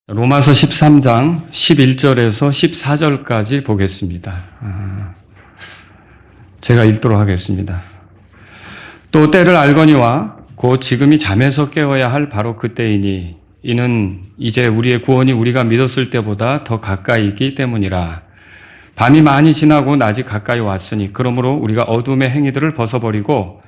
로마서 13장 11절에서 14절까지 보겠습니다. 제가 읽도록 하겠습니다. 또 때를 알거니와 곧 지금이 잠에서 깨어야 할 바로 그때이니 이는 이제 우리의 구원이 우리가 믿었을 때보다 더 가까이 있기 때문이라. 밤이 많이 지나고 낮이 가까이 왔으니 그러므로 우리가 어둠의 행위들을 벗어버리고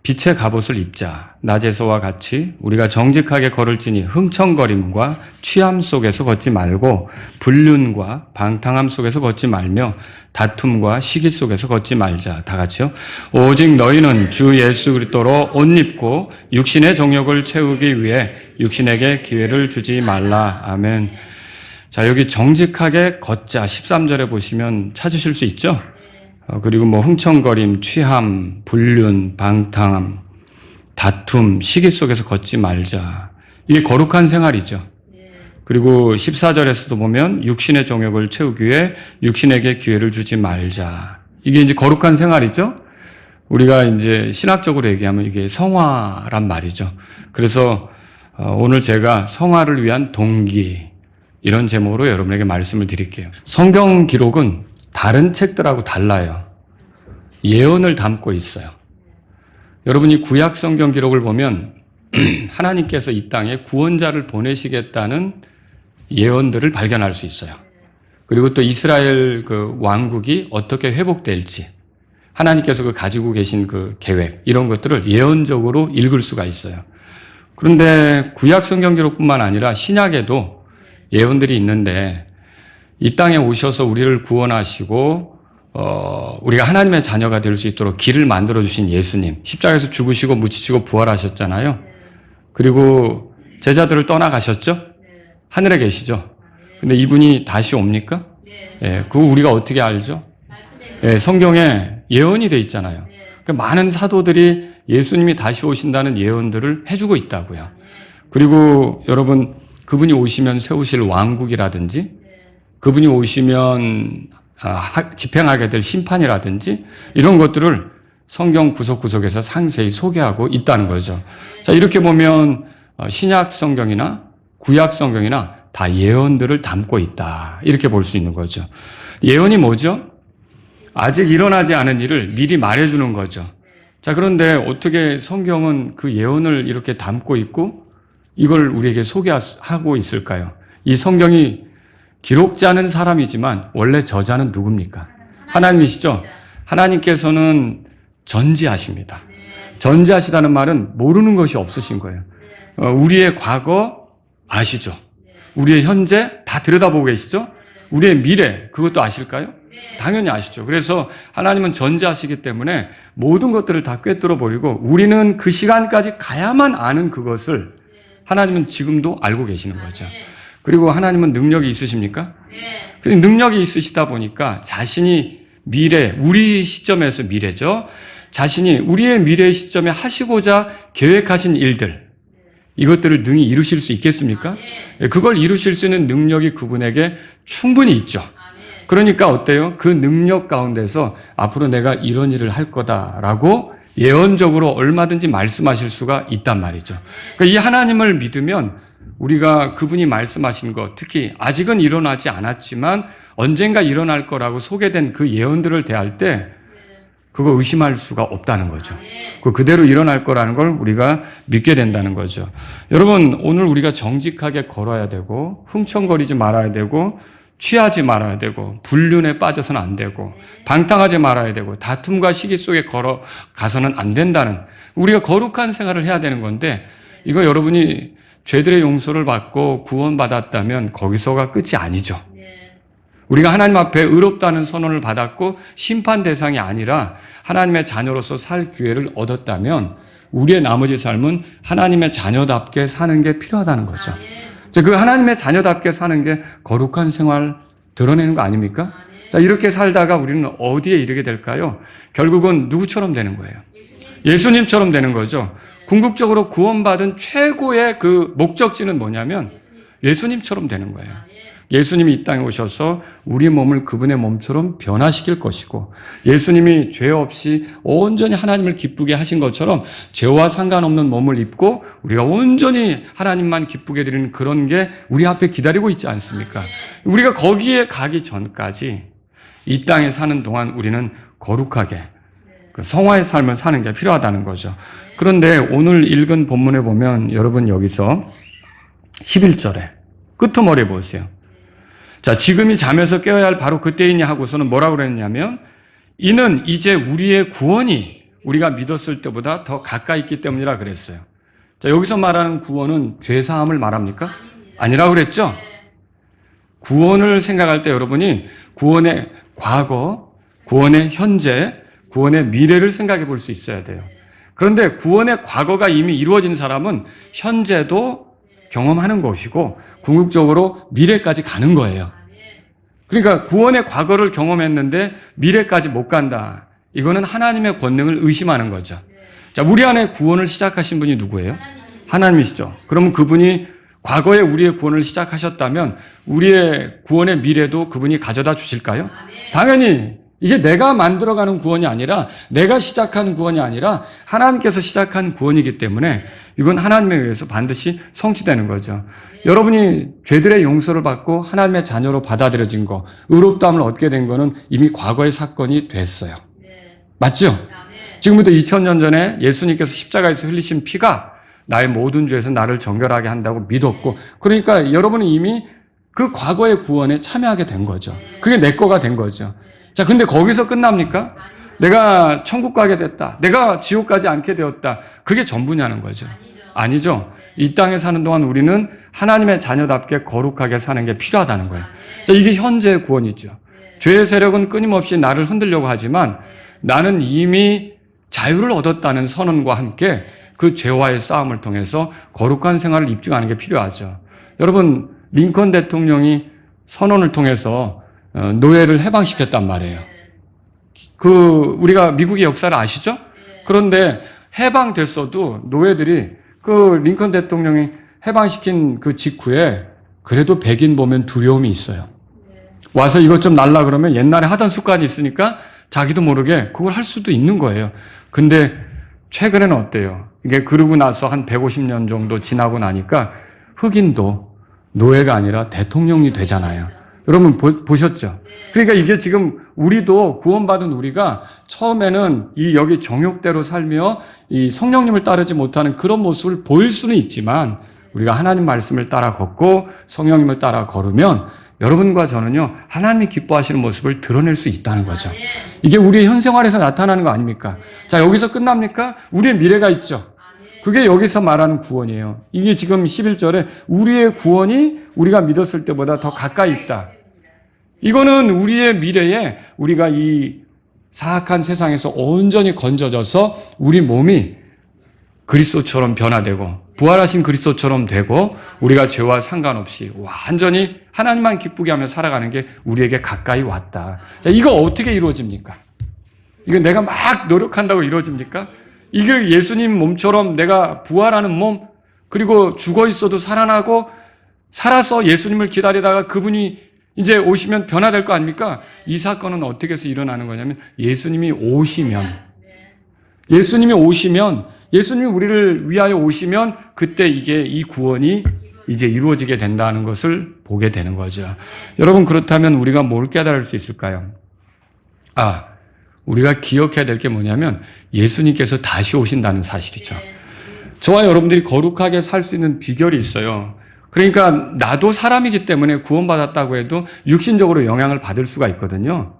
빛의 갑옷을 입자. 낮에서와 같이 우리가 정직하게 걸을지니 흥청거림과 취함 속에서 걷지 말고 불륜과 방탕함 속에서 걷지 말며 다툼과 시기 속에서 걷지 말자. 다 같이요. 오직 너희는 주 예수 그리스도로 옷 입고 육신의 정욕을 채우기 위해 육신에게 기회를 주지 말라. 아멘. 자, 여기 정직하게 걷자 13절에 보시면 찾으실 수 있죠? 그리고 흥청거림, 취함, 불륜, 방탕함, 다툼, 시기 속에서 걷지 말자. 이게 거룩한 생활이죠. 그리고 14절에서도 보면 육신의 정욕을 채우기 위해 육신에게 기회를 주지 말자. 이게 이제 거룩한 생활이죠. 우리가 이제 신학적으로 얘기하면 이게 성화란 말이죠. 그래서 오늘 제가 성화를 위한 동기, 이런 제목으로 여러분에게 말씀을 드릴게요. 성경 기록은 다른 책들하고 달라요. 예언을 담고 있어요. 여러분이 구약 성경 기록을 보면 하나님께서 이 땅에 구원자를 보내시겠다는 예언들을 발견할 수 있어요. 그리고 또 이스라엘 그 왕국이 어떻게 회복될지, 하나님께서 그 가지고 계신 그 계획, 이런 것들을 예언적으로 읽을 수가 있어요. 그런데 구약 성경 기록뿐만 아니라 신약에도 예언들이 있는데 이 땅에 오셔서 우리를 구원하시고 우리가 하나님의 자녀가 될 수 있도록 길을 만들어주신 예수님, 십자가에서 죽으시고 묻히시고 부활하셨잖아요. 그리고 제자들을 떠나가셨죠? 하늘에 계시죠? 근데 이분이 다시 옵니까? 그거 우리가 어떻게 알죠? 성경에 예언이 돼 있잖아요. 그러니까 많은 사도들이 예수님이 다시 오신다는 예언들을 해주고 있다고요. 그리고 여러분, 그분이 오시면 세우실 왕국이라든지 그분이 오시면 집행하게 될 심판이라든지 이런 것들을 성경 구석구석에서 상세히 소개하고 있다는 거죠. 자, 이렇게 보면 신약 성경이나 구약 성경이나 다 예언들을 담고 있다. 이렇게 볼 수 있는 거죠. 예언이 뭐죠? 아직 일어나지 않은 일을 미리 말해주는 거죠. 자, 그런데 어떻게 성경은 그 예언을 이렇게 담고 있고 이걸 우리에게 소개하고 있을까요? 이 성경이 기록자는 사람이지만 원래 저자는 누굽니까? 하나님이시죠? 하나님께서는 전지하십니다. 전지하시다는 말은 모르는 것이 없으신 거예요. 우리의 과거 아시죠? 우리의 현재 다 들여다보고 계시죠? 우리의 미래 그것도 아실까요? 당연히 아시죠. 그래서 하나님은 전지하시기 때문에 모든 것들을 다 꿰뚫어 버리고 우리는 그 시간까지 가야만 아는 그것을 하나님은 지금도 알고 계시는 거죠. 그리고 하나님은 능력이 있으십니까? 네. 능력이 있으시다 보니까 자신이 미래, 우리 시점에서 미래죠. 자신이 우리의 미래 시점에 하시고자 계획하신 일들, 이것들을 능히 이루실 수 있겠습니까? 그걸 이루실 수 있는 능력이 그분에게 충분히 있죠. 그러니까 어때요? 그 능력 가운데서 앞으로 내가 이런 일을 할 거다라고 예언적으로 얼마든지 말씀하실 수가 있단 말이죠. 그러니까 이 하나님을 믿으면 우리가 그분이 말씀하신 것, 특히 아직은 일어나지 않았지만 언젠가 일어날 거라고 소개된 그 예언들을 대할 때 그거 의심할 수가 없다는 거죠. 그대로 일어날 거라는 걸 우리가 믿게 된다는 거죠. 여러분, 오늘 우리가 정직하게 걸어야 되고 흥청거리지 말아야 되고 취하지 말아야 되고 불륜에 빠져서는 안 되고 방탕하지 말아야 되고 다툼과 시기 속에 걸어가서는 안 된다는, 우리가 거룩한 생활을 해야 되는 건데 이거 여러분이 죄들의 용서를 받고 구원받았다면 거기서가 끝이 아니죠. 우리가 하나님 앞에 의롭다는 선언을 받았고 심판 대상이 아니라 하나님의 자녀로서 살 기회를 얻었다면 우리의 나머지 삶은 하나님의 자녀답게 사는 게 필요하다는 거죠. 그 하나님의 자녀답게 사는 게 거룩한 생활 드러내는 거 아닙니까? 자, 이렇게 살다가 우리는 어디에 이르게 될까요? 결국은 누구처럼 되는 거예요? 예수님처럼 되는 거죠. 궁극적으로 구원받은 최고의 그 목적지는 뭐냐면 예수님처럼 되는 거예요. 예수님이 이 땅에 오셔서 우리 몸을 그분의 몸처럼 변화시킬 것이고 예수님이 죄 없이 온전히 하나님을 기쁘게 하신 것처럼 죄와 상관없는 몸을 입고 우리가 온전히 하나님만 기쁘게 드리는 그런 게 우리 앞에 기다리고 있지 않습니까? 우리가 거기에 가기 전까지 이 땅에 사는 동안 우리는 거룩하게 그 성화의 삶을 사는 게 필요하다는 거죠. 그런데 오늘 읽은 본문에 보면 여러분 여기서 11절에 끄트머리 보세요. 자, 지금이 잠에서 깨어야 할 바로 그때이니 하고서는 뭐라고 그랬냐면 이는 이제 우리의 구원이 우리가 믿었을 때보다 더 가까이 있기 때문이라 그랬어요. 자, 여기서 말하는 구원은 죄사함을 말합니까? 아니라고 그랬죠? 구원을 생각할 때 여러분이 구원의 과거, 구원의 현재, 구원의 미래를 생각해 볼 수 있어야 돼요. 그런데 구원의 과거가 이미 이루어진 사람은 현재도 경험하는 것이고 궁극적으로 미래까지 가는 거예요. 그러니까 구원의 과거를 경험했는데 미래까지 못 간다. 이거는 하나님의 권능을 의심하는 거죠. 자, 우리 안에 구원을 시작하신 분이 누구예요? 하나님이시죠. 그러면 그분이 과거에 우리의 구원을 시작하셨다면 우리의 구원의 미래도 그분이 가져다 주실까요? 당연히 이게 내가 만들어가는 구원이 아니라 내가 시작하는 구원이 아니라 하나님께서 시작한 구원이기 때문에 이건 하나님에 의해서 반드시 성취되는 거죠. 여러분이 죄들의 용서를 받고 하나님의 자녀로 받아들여진 거, 의롭다함을 얻게 된 거는 이미 과거의 사건이 됐어요. 맞죠? 지금부터 2000년 전에 예수님께서 십자가에서 흘리신 피가 나의 모든 죄에서 나를 정결하게 한다고 믿었고, 그러니까 여러분은 이미 그 과거의 구원에 참여하게 된 거죠. 그게 내 거가 된 거죠. 자, 근데 거기서 끝납니까? 내가 천국 가게 됐다. 내가 지옥 가지 않게 되었다. 그게 전부냐는 거죠. 아니죠. 이 땅에 사는 동안 우리는 하나님의 자녀답게 거룩하게 사는 게 필요하다는 거예요. 자, 이게 현재의 구원이죠. 죄의 세력은 끊임없이 나를 흔들려고 하지만 나는 이미 자유를 얻었다는 선언과 함께 그 죄와의 싸움을 통해서 거룩한 생활을 입증하는 게 필요하죠. 여러분, 링컨 대통령이 선언을 통해서 노예를 해방시켰단 말이에요. 우리가 미국의 역사를 아시죠? 그런데 해방됐어도 노예들이 그 링컨 대통령이 해방시킨 그 직후에 그래도 백인 보면 두려움이 있어요. 와서 이것 좀 날라 그러면 옛날에 하던 습관이 있으니까 자기도 모르게 그걸 할 수도 있는 거예요. 근데 최근에는 어때요? 이게 그러고 나서 한 150년 정도 지나고 나니까 흑인도 노예가 아니라 대통령이 되잖아요. 여러분 보셨죠? 그러니까 이게 지금 우리도 구원받은 우리가 처음에는 여기 정욕대로 살며 이 성령님을 따르지 못하는 그런 모습을 보일 수는 있지만 우리가 하나님 말씀을 따라 걷고 성령님을 따라 걸으면 여러분과 저는요, 하나님이 기뻐하시는 모습을 드러낼 수 있다는 거죠. 이게 우리의 현 생활에서 나타나는 거 아닙니까? 자, 여기서 끝납니까? 우리의 미래가 있죠. 그게 여기서 말하는 구원이에요. 이게 지금 11절에 우리의 구원이 우리가 믿었을 때보다 더 가까이 있다. 이거는 우리의 미래에 우리가 이 사악한 세상에서 온전히 건져져서 우리 몸이 그리스도처럼 변화되고 부활하신 그리스도처럼 되고 우리가 죄와 상관없이 완전히 하나님만 기쁘게 하며 살아가는 게 우리에게 가까이 왔다. 자, 이거 어떻게 이루어집니까? 이거 내가 막 노력한다고 이루어집니까? 이게 예수님 몸처럼 내가 부활하는 몸, 그리고 죽어 있어도 살아나고 살아서 예수님을 기다리다가 그분이 이제 오시면 변화될 거 아닙니까? 이 사건은 어떻게 해서 일어나는 거냐면 예수님이 오시면 예수님이 우리를 위하여 오시면 그때 이 구원이 이제 이루어지게 된다는 것을 보게 되는 거죠. 여러분, 그렇다면 우리가 뭘 깨달을 수 있을까요? 우리가 기억해야 될 게 뭐냐면 예수님께서 다시 오신다는 사실이죠. 저와 여러분들이 거룩하게 살 수 있는 비결이 있어요. 그러니까 나도 사람이기 때문에 구원받았다고 해도 육신적으로 영향을 받을 수가 있거든요.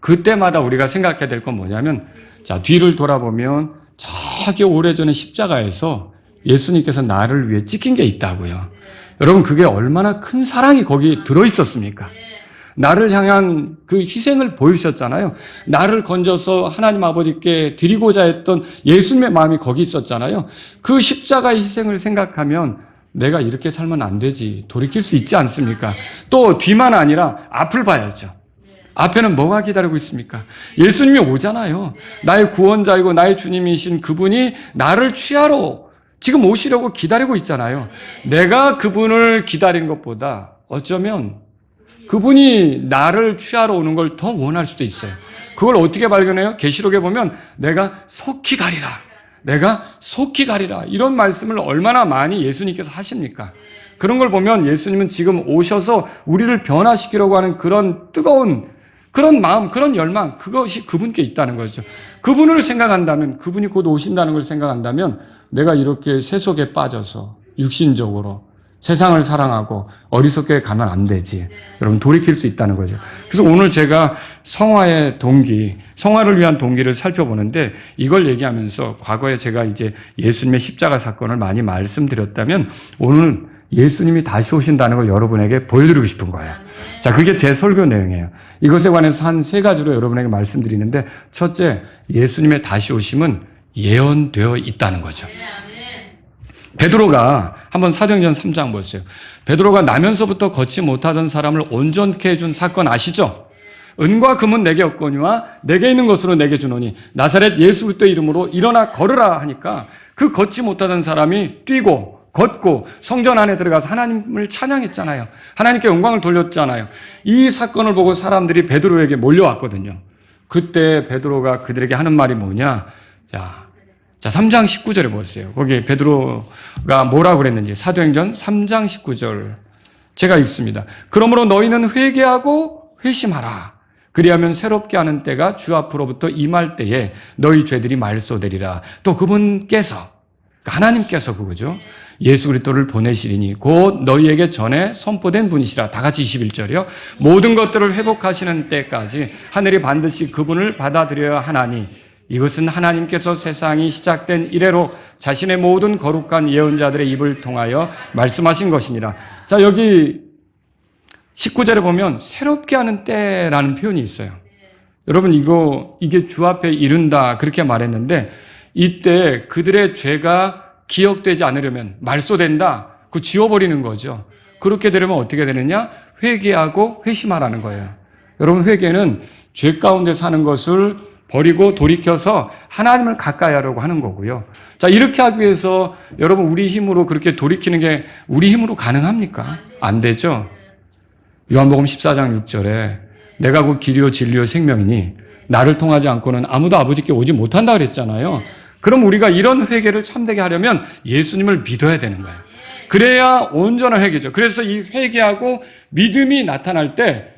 그때마다 우리가 생각해야 될 건 뭐냐면, 자, 뒤를 돌아보면 저기 오래전에 십자가에서 예수님께서 나를 위해 찍힌 게 있다고요. 여러분, 그게 얼마나 큰 사랑이 거기 들어있었습니까? 나를 향한 그 희생을 보이셨잖아요. 나를 건져서 하나님 아버지께 드리고자 했던 예수님의 마음이 거기 있었잖아요. 그 십자가의 희생을 생각하면 내가 이렇게 살면 안 되지, 돌이킬 수 있지 않습니까? 또 뒤만 아니라 앞을 봐야죠. 앞에는 뭐가 기다리고 있습니까? 예수님이 오잖아요. 나의 구원자이고 나의 주님이신 그분이 나를 취하러 지금 오시려고 기다리고 있잖아요. 내가 그분을 기다린 것보다 어쩌면 그분이 나를 취하러 오는 걸 더 원할 수도 있어요. 그걸 어떻게 발견해요? 계시록에 보면 내가 속히 가리라. 내가 속히 가리라. 이런 말씀을 얼마나 많이 예수님께서 하십니까? 그런 걸 보면 예수님은 지금 오셔서 우리를 변화시키려고 하는 그런 뜨거운 그런 마음, 그런 열망, 그것이 그분께 있다는 거죠. 그분을 생각한다면, 그분이 곧 오신다는 걸 생각한다면 내가 이렇게 세속에 빠져서 육신적으로 세상을 사랑하고 어리석게 가면 안 되지. 여러분 돌이킬 수 있다는 거죠. 그래서 오늘 제가 성화의 동기, 성화를 위한 동기를 살펴보는데 이걸 얘기하면서 과거에 제가 이제 예수님의 십자가 사건을 많이 말씀드렸다면 오늘 예수님이 다시 오신다는 걸 여러분에게 보여드리고 싶은 거예요. 자, 그게 제 설교 내용이에요. 이것에 관해서 한 3가지로 여러분에게 말씀드리는데 첫째, 예수님의 다시 오심은 예언되어 있다는 거죠. 베드로가 한번 사도행전 3장 보세요. 베드로가 나면서부터 걷지 못하던 사람을 온전케 해준 사건 아시죠? 은과 금은 내게 없거니와 내게 있는 것으로 내게 주노니 나사렛 예수 그리스도의 이름으로 일어나 걸으라 하니까 그 걷지 못하던 사람이 뛰고 걷고 성전 안에 들어가서 하나님을 찬양했잖아요. 하나님께 영광을 돌렸잖아요. 이 사건을 보고 사람들이 베드로에게 몰려왔거든요. 그때 베드로가 그들에게 하는 말이 뭐냐? 자, 3장 19절에 보세요. 거기 베드로가 뭐라고 그랬는지 사도행전 3장 19절 제가 읽습니다. 그러므로 너희는 회개하고 회심하라. 그리하면 새롭게 하는 때가 주 앞으로부터 임할 때에 너희 죄들이 말소되리라. 또 그분께서 하나님께서 그거죠. 예수 그리스도를 보내시리니 곧 너희에게 전에 선포된 분이시라. 다 같이 21절이요. 모든 것들을 회복하시는 때까지 하늘이 반드시 그분을 받아들여야 하나니 이것은 하나님께서 세상이 시작된 이래로 자신의 모든 거룩한 예언자들의 입을 통하여 말씀하신 것이니라. 자, 여기 19절에 보면 새롭게 하는 때라는 표현이 있어요. 여러분 이게 주 앞에 이른다 그렇게 말했는데 이때 그들의 죄가 기억되지 않으려면 말소된다. 그 지워버리는 거죠. 그렇게 되려면 어떻게 되느냐? 회개하고 회심하라는 거예요. 여러분 회개는 죄 가운데 사는 것을 버리고 돌이켜서 하나님을 가까이 하려고 하는 거고요. 자, 이렇게 하기 위해서 여러분 우리 힘으로 그렇게 돌이키는 게 우리 힘으로 가능합니까? 안 되죠. 요한복음 14장 6절에 내가 곧 길이요 진리요 생명이니 나를 통하지 않고는 아무도 아버지께 오지 못한다 그랬잖아요. 그럼 우리가 이런 회개를 참되게 하려면 예수님을 믿어야 되는 거예요. 그래야 온전한 회개죠. 그래서 이 회개하고 믿음이 나타날 때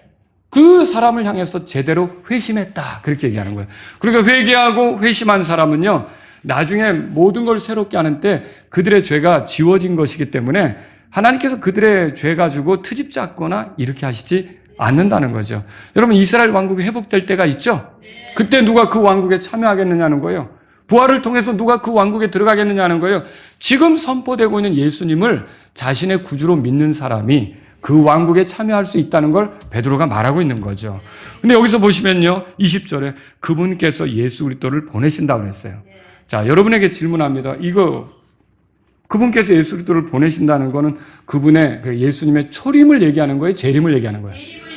그 사람을 향해서 제대로 회심했다. 그렇게 얘기하는 거예요. 그러니까 회개하고 회심한 사람은요, 나중에 모든 걸 새롭게 하는 때 그들의 죄가 지워진 것이기 때문에 하나님께서 그들의 죄 가지고 트집 잡거나 이렇게 하시지 않는다는 거죠. 여러분 이스라엘 왕국이 회복될 때가 있죠? 그때 누가 그 왕국에 참여하겠느냐는 거예요. 부활을 통해서 누가 그 왕국에 들어가겠느냐는 거예요. 지금 선포되고 있는 예수님을 자신의 구주로 믿는 사람이 그 왕국에 참여할 수 있다는 걸 베드로가 말하고 있는 거죠. 근데 여기서 보시면요. 20절에 그분께서 예수 그리스도를 보내신다고 그랬어요. 자, 여러분에게 질문합니다. 그분께서 예수 그리스도를 보내신다는 거는 그분의 그 예수님의 초림을 얘기하는 거예요? 재림을 얘기하는 거예요?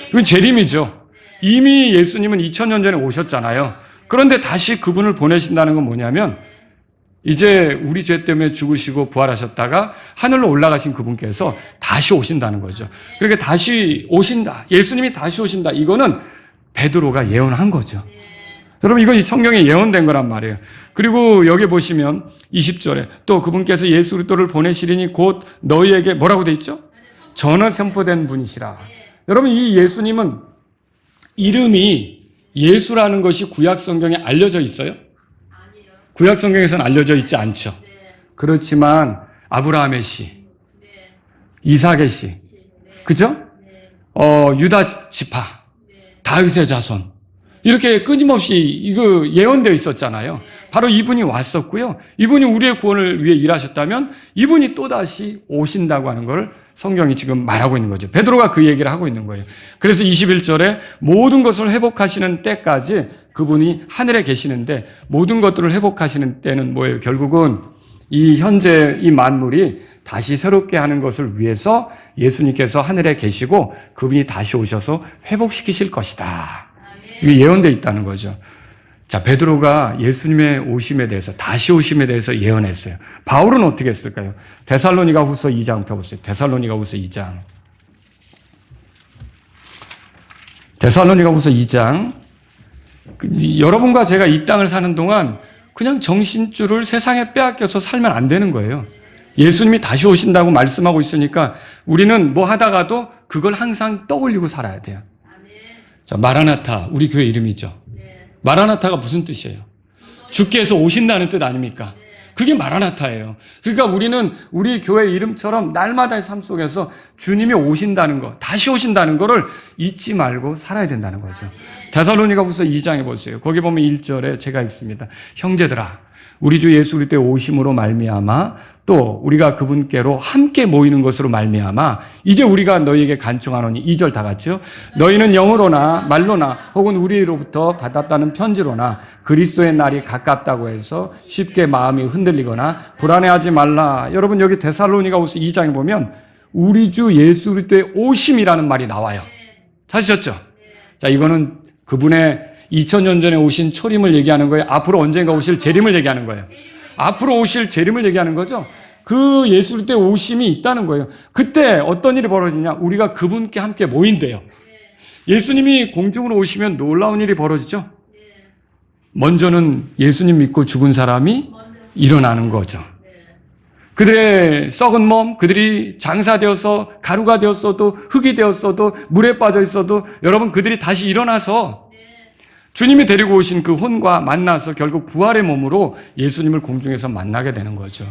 이건 재림이죠. 이미 예수님은 2000년 전에 오셨잖아요. 그런데 다시 그분을 보내신다는 건 뭐냐면 이제 우리 죄 때문에 죽으시고 부활하셨다가 하늘로 올라가신 그분께서 다시 오신다는 거죠. 그러니까 다시 오신다. 예수님이 다시 오신다. 이거는 베드로가 예언한 거죠. 여러분 이건 성경에 예언된 거란 말이에요. 그리고 여기 보시면 20절에 또 그분께서 예수 그리스도를 보내시리니 곧 너희에게 뭐라고 돼 있죠? 전에 선포된 분이시라. 여러분 이 예수님은 이름이 예수라는 것이 구약 성경에 알려져 있어요? 구약 성경에서는 알려져 있지 않죠. 그렇지만 아브라함의 씨, 이삭의 씨, 그죠? 유다 지파, 다윗의 자손 이렇게 끊임없이 이거 예언되어 있었잖아요. 바로 이분이 왔었고요. 이분이 우리의 구원을 위해 일하셨다면 이분이 또다시 오신다고 하는 걸 성경이 지금 말하고 있는 거죠. 베드로가 그 얘기를 하고 있는 거예요. 그래서 21절에 모든 것을 회복하시는 때까지 그분이 하늘에 계시는데 모든 것들을 회복하시는 때는 뭐예요? 결국은 이 현재 이 만물이 다시 새롭게 하는 것을 위해서 예수님께서 하늘에 계시고 그분이 다시 오셔서 회복시키실 것이다. 이게 예언되어 있다는 거죠. 자, 베드로가 예수님의 오심에 대해서, 다시 오심에 대해서 예언했어요. 바울은 어떻게 했을까요? 데살로니가 후서 2장 펴보세요. 데살로니가 후서 2장. 데살로니가후서 2장. 여러분과 제가 이 땅을 사는 동안 그냥 정신줄을 세상에 빼앗겨서 살면 안 되는 거예요. 예수님이 다시 오신다고 말씀하고 있으니까 우리는 뭐 하다가도 그걸 항상 떠올리고 살아야 돼요. 자, 마라나타, 우리 교회 이름이죠. 마라나타가 무슨 뜻이에요? 주께서 오신다는 뜻 아닙니까? 그게 마라나타예요. 그러니까 우리는 우리 교회 이름처럼 날마다의 삶 속에서 주님이 오신다는 거, 다시 오신다는 거를 잊지 말고 살아야 된다는 거죠. 데살로니가후서 2장에 보세요. 거기 보면 1절에 제가 읽습니다. 형제들아, 우리 주 예수 그리스도의 오심으로 말미암아 또 우리가 그분께로 함께 모이는 것으로 말미암아 이제 우리가 너희에게 간청하노니 2절 다 같이요. 너희는 영으로나 말로나 혹은 우리로부터 받았다는 편지로나 그리스도의 날이 가깝다고 해서 쉽게 마음이 흔들리거나 불안해하지 말라. 여러분 여기 데살로니가후서 2장에 보면 우리 주 예수 그리스도의 오심이라는 말이 나와요. 찾으셨죠? 자, 이거는 그분의 2000년 전에 오신 초림을 얘기하는 거예요. 앞으로 언젠가 오실 재림을 얘기하는 거예요. 앞으로 오실 재림을 얘기하는 거죠. 그 예수 그리스도의 오심이 있다는 거예요. 그때 어떤 일이 벌어지냐? 우리가 그분께 함께 모인대요. 예수님이 공중으로 오시면 놀라운 일이 벌어지죠. 먼저는 예수님 믿고 죽은 사람이 일어나는 거죠. 그들의 썩은 몸, 그들이 장사되어서 가루가 되었어도 흙이 되었어도 물에 빠져 있어도 여러분 그들이 다시 일어나서 주님이 데리고 오신 그 혼과 만나서 결국 부활의 몸으로 예수님을 공중에서 만나게 되는 거죠.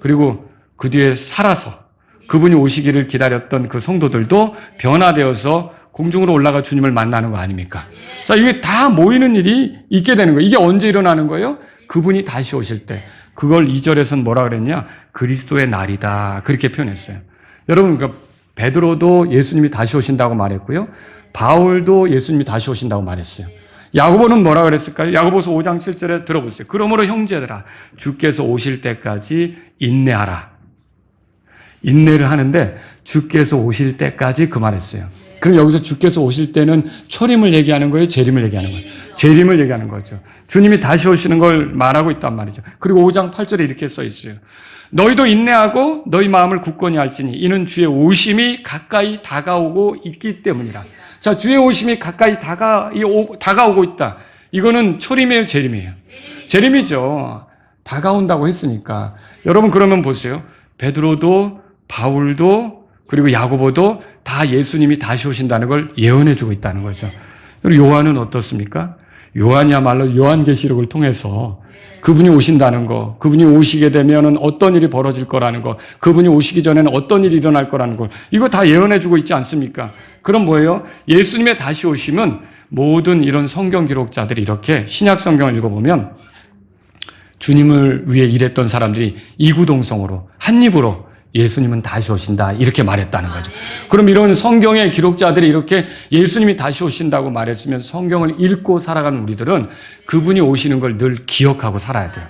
그리고 그 뒤에 살아서 그분이 오시기를 기다렸던 그 성도들도 변화되어서 공중으로 올라가 주님을 만나는 거 아닙니까? 자, 이게 다 모이는 일이 있게 되는 거예요. 이게 언제 일어나는 거예요? 그분이 다시 오실 때. 그걸 2절에서는 뭐라 그랬냐? 그리스도의 날이다. 그렇게 표현했어요. 여러분, 그러니까 베드로도 예수님이 다시 오신다고 말했고요. 바울도 예수님이 다시 오신다고 말했어요. 야고보는 뭐라 그랬을까요? 야고보서 5장 7절에 들어보세요. 그러므로 형제들아 주께서 오실 때까지 인내하라. 인내를 하는데 주께서 오실 때까지 그 말했어요. 그럼 여기서 주께서 오실 때는 초림을 얘기하는 거예요? 재림을 얘기하는 거예요? 재림을 얘기하는 거죠. 주님이 다시 오시는 걸 말하고 있단 말이죠. 그리고 5장 8절에 이렇게 써 있어요. 너희도 인내하고 너희 마음을 굳건히 할지니 이는 주의 오심이 가까이 다가오고 있기 때문이라. 자, 주의 오심이 가까이 다가오고 있다. 이거는 초림이에요, 재림이에요? 재림이죠. 다가온다고 했으니까. 여러분 그러면 보세요. 베드로도 바울도 그리고 야고보도 다 예수님이 다시 오신다는 걸 예언해주고 있다는 거죠. 그리고 요한은 어떻습니까? 요한이야말로 요한계시록을 통해서 그분이 오신다는 거, 그분이 오시게 되면은 어떤 일이 벌어질 거라는 거, 그분이 오시기 전에는 어떤 일이 일어날 거라는 거, 이거 다 예언해주고 있지 않습니까? 그럼 뭐예요? 예수님의 다시 오심은 모든 이런 성경 기록자들이 이렇게 신약 성경을 읽어보면 주님을 위해 일했던 사람들이 이구동성으로 한 입으로 예수님은 다시 오신다 이렇게 말했다는 거죠. 그럼 이런 성경의 기록자들이 이렇게 예수님이 다시 오신다고 말했으면 성경을 읽고 살아가는 우리들은 그분이 오시는 걸 늘 기억하고 살아야 돼요.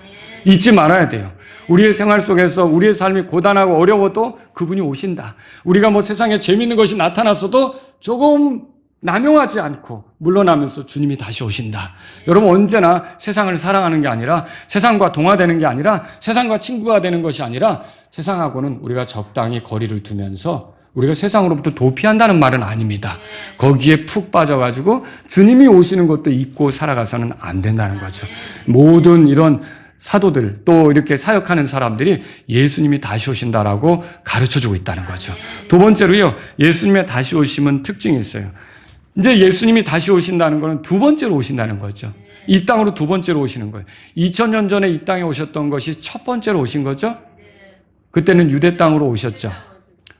잊지 말아야 돼요. 우리의 생활 속에서 우리의 삶이 고단하고 어려워도 그분이 오신다. 우리가 뭐 세상에 재미있는 것이 나타났어도 조금 남용하지 않고 물러나면서 주님이 다시 오신다. 여러분 언제나 세상을 사랑하는 게 아니라 세상과 동화되는 게 아니라 세상과 친구가 되는 것이 아니라 세상하고는 우리가 적당히 거리를 두면서 우리가 세상으로부터 도피한다는 말은 아닙니다. 거기에 푹 빠져가지고 주님이 오시는 것도 잊고 살아가서는 안 된다는 거죠. 모든 이런 사도들 또 이렇게 사역하는 사람들이 예수님이 다시 오신다라고 가르쳐주고 있다는 거죠. 두 번째로요. 예수님의 다시 오심은 특징이 있어요. 이제 예수님이 다시 오신다는 것은 두 번째로 오신다는 거죠. 이 땅으로 두 번째로 오시는 거예요. 2000년 전에 이 땅에 오셨던 것이 첫 번째로 오신 거죠. 그때는 유대 땅으로 오셨죠.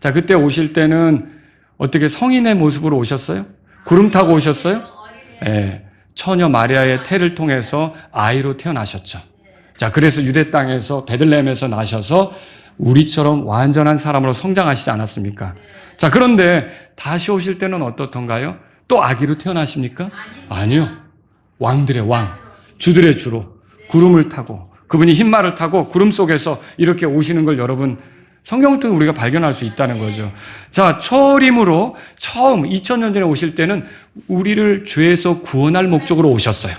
자, 그때 오실 때는 어떻게 성인의 모습으로 오셨어요? 구름 타고 오셨어요? 네. 처녀 마리아의 태를 통해서 아이로 태어나셨죠. 자, 그래서 유대 땅에서 베들레헴에서 나셔서 우리처럼 완전한 사람으로 성장하시지 않았습니까? 자, 그런데 다시 오실 때는 어떻던가요? 또 아기로 태어나십니까? 아니요. 왕들의 왕, 주들의 주로 구름을 타고 그분이 흰말을 타고 구름 속에서 이렇게 오시는 걸 여러분 성경을 통해 우리가 발견할 수 있다는 거죠. 자, 초림으로 처음 2000년 전에 오실 때는 우리를 죄에서 구원할 목적으로 오셨어요.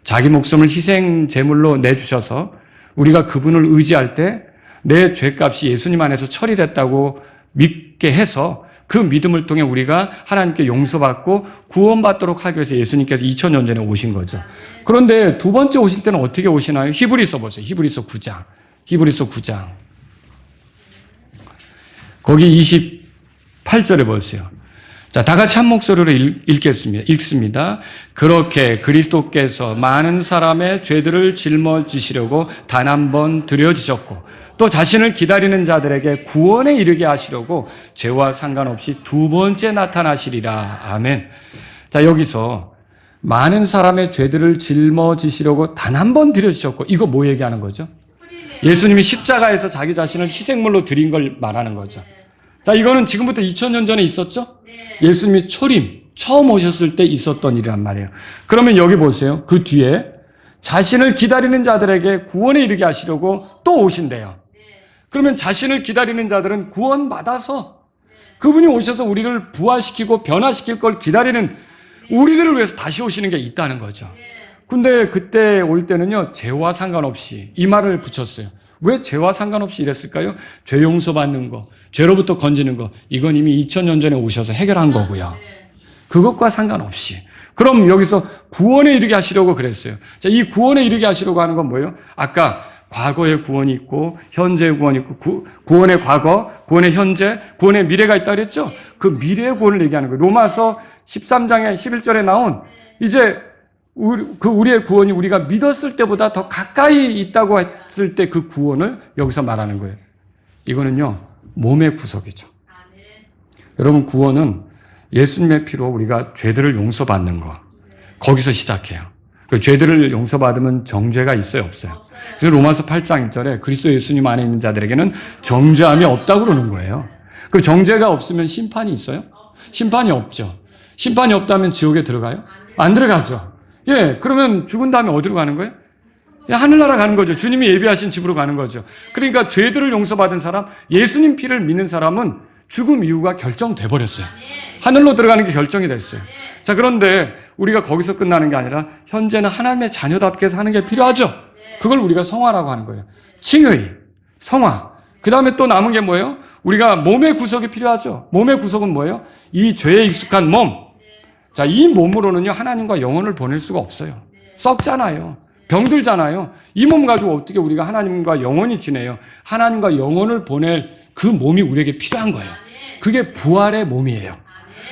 자기 목숨을 희생 제물로 내주셔서 우리가 그분을 의지할 때 내 죄값이 예수님 안에서 처리됐다고 믿게 해서 그 믿음을 통해 우리가 하나님께 용서받고 구원받도록 하기 위해서 예수님께서 2000년 전에 오신 거죠. 그런데 두 번째 오실 때는 어떻게 오시나요? 히브리서 보세요. 히브리서 9장. 히브리서 9장. 거기 28절에 보세요. 자, 다 같이 한 목소리로 읽습니다. 그렇게 그리스도께서 많은 사람의 죄들을 짊어지시려고 단 한 번 드려지셨고 또 자신을 기다리는 자들에게 구원에 이르게 하시려고 죄와 상관없이 두 번째 나타나시리라. 아멘. 자, 여기서 많은 사람의 죄들을 짊어지시려고 단 한 번 드려지셨고 이거 뭐 얘기하는 거죠? 예수님이 십자가에서 자기 자신을 희생물로 드린 걸 말하는 거죠. 자, 이거는 지금부터 2000년 전에 있었죠? 예수님이 초림, 처음 오셨을 때 있었던 일이란 말이에요. 그러면 여기 보세요. 그 뒤에 자신을 기다리는 자들에게 구원에 이르게 하시려고 또 오신대요. 그러면 자신을 기다리는 자들은 구원받아서 그분이 오셔서 우리를 부활시키고 변화시킬 걸 기다리는 우리들을 위해서 다시 오시는 게 있다는 거죠. 근데 그때 올 때는요, 죄와 상관없이 이 말을 붙였어요. 왜 죄와 상관없이 이랬을까요? 죄 용서받는 거, 죄로부터 건지는 거, 이건 이미 2000년 전에 오셔서 해결한 거고요. 그것과 상관없이. 그럼 여기서 구원에 이르게 하시려고 그랬어요. 자, 이 구원에 이르게 하시려고 하는 건 뭐예요? 아까 과거의 구원이 있고 현재의 구원이 있고 구원의 과거, 구원의 현재, 구원의 미래가 있다 그랬죠? 그 미래의 구원을 얘기하는 거예요. 로마서 13장에 11절에 나온 이제 우리의 구원이 우리가 믿었을 때보다 더 가까이 있다고 했을 때 그 구원을 여기서 말하는 거예요. 이거는요, 몸의 구속이죠. 여러분, 구원은 예수님의 피로 우리가 죄들을 용서받는 거. 거기서 시작해요. 그 죄들을 용서받으면 정죄가 있어요, 없어요? 그래서 로마서 8장 1절에 그리스도 예수님 안에 있는 자들에게는 정죄함이 없다고 그러는 거예요. 그 정죄가 없으면 심판이 있어요? 심판이 없죠. 심판이 없다면 지옥에 들어가요? 안 들어가죠. 예, 그러면 죽은 다음에 어디로 가는 거예요? 하늘나라 가는 거죠. 주님이 예비하신 집으로 가는 거죠. 그러니까 죄들을 용서받은 사람, 예수님 피를 믿는 사람은 죽음 이유가 결정돼 버렸어요. 하늘로 들어가는 게 결정이 됐어요. 자, 그런데 우리가 거기서 끝나는 게 아니라 현재는 하나님의 자녀답게 사는 게 필요하죠. 그걸 우리가 성화라고 하는 거예요. 칭의, 성화. 그 다음에 또 남은 게 뭐예요? 우리가 몸의 구속이 필요하죠. 몸의 구속은 뭐예요? 이 죄에 익숙한 몸. 자, 이 몸으로는요, 하나님과 영혼을 보낼 수가 없어요. 썩잖아요. 병들잖아요. 이 몸 가지고 어떻게 우리가 하나님과 영원히 지내요? 하나님과 영혼을 보낼 그 몸이 우리에게 필요한 거예요. 그게 부활의 몸이에요.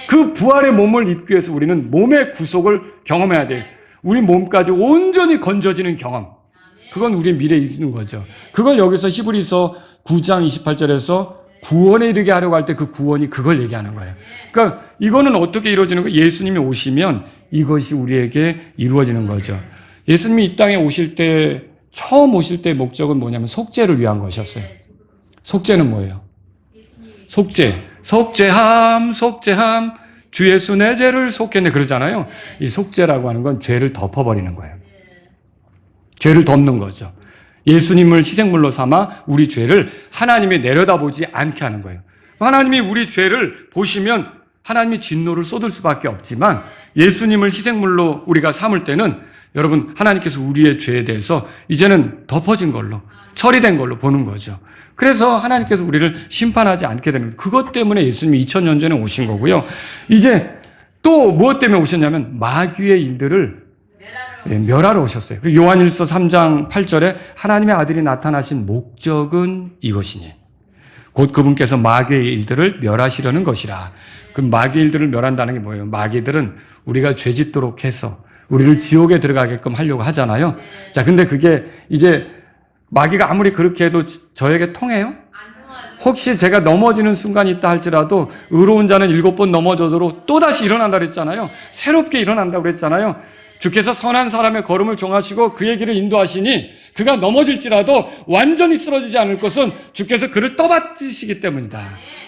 그 부활의 몸을 입기 위해서 우리는 몸의 구속을 경험해야 돼요. 우리 몸까지 온전히 건져지는 경험. 그건 우리의 미래에 있는 거죠. 그걸 여기서 히브리서 9장 28절에서 구원에 이르게 하려고 할 때 그 구원이 그걸 얘기하는 거예요. 그러니까 이거는 어떻게 이루어지는 거예요? 예수님이 오시면 이것이 우리에게 이루어지는 거죠. 예수님이 이 땅에 오실 때, 처음 오실 때의 목적은 뭐냐면 속죄를 위한 것이었어요. 속죄는 뭐예요? 속죄. 속죄함, 속죄함. 주 예수 내 죄를 속했네. 그러잖아요. 이 속죄라고 하는 건 죄를 덮어버리는 거예요. 죄를 덮는 거죠. 예수님을 희생물로 삼아 우리 죄를 하나님이 내려다보지 않게 하는 거예요. 하나님이 우리 죄를 보시면 하나님이 진노를 쏟을 수밖에 없지만 예수님을 희생물로 우리가 삼을 때는 여러분, 하나님께서 우리의 죄에 대해서 이제는 덮어진 걸로, 처리된 걸로 보는 거죠. 그래서 하나님께서 우리를 심판하지 않게 되는 거예요. 그것 때문에 예수님이 2000년 전에 오신 거고요. 이제 또 무엇 때문에 오셨냐면 마귀의 일들을 멸하러 오셨어요. 요한일서 3장 8절에 하나님의 아들이 나타나신 목적은 이것이니 곧 그분께서 마귀의 일들을 멸하시려는 것이라. 그 마귀의 일들을 멸한다는 게 뭐예요? 마귀들은 우리가 죄짓도록 해서 우리를 지옥에 들어가게끔 하려고 하잖아요. 자, 근데 그게 이제 마귀가 아무리 그렇게 해도 저에게 통해요? 혹시 제가 넘어지는 순간이 있다 할지라도 의로운 자는 7번 넘어져도 또다시 일어난다 그랬잖아요. 새롭게 일어난다고 그랬잖아요. 주께서 선한 사람의 걸음을 정하시고 그의 길을 인도하시니 그가 넘어질지라도 완전히 쓰러지지 않을 것은 주께서 그를 떠받치시기 때문이다.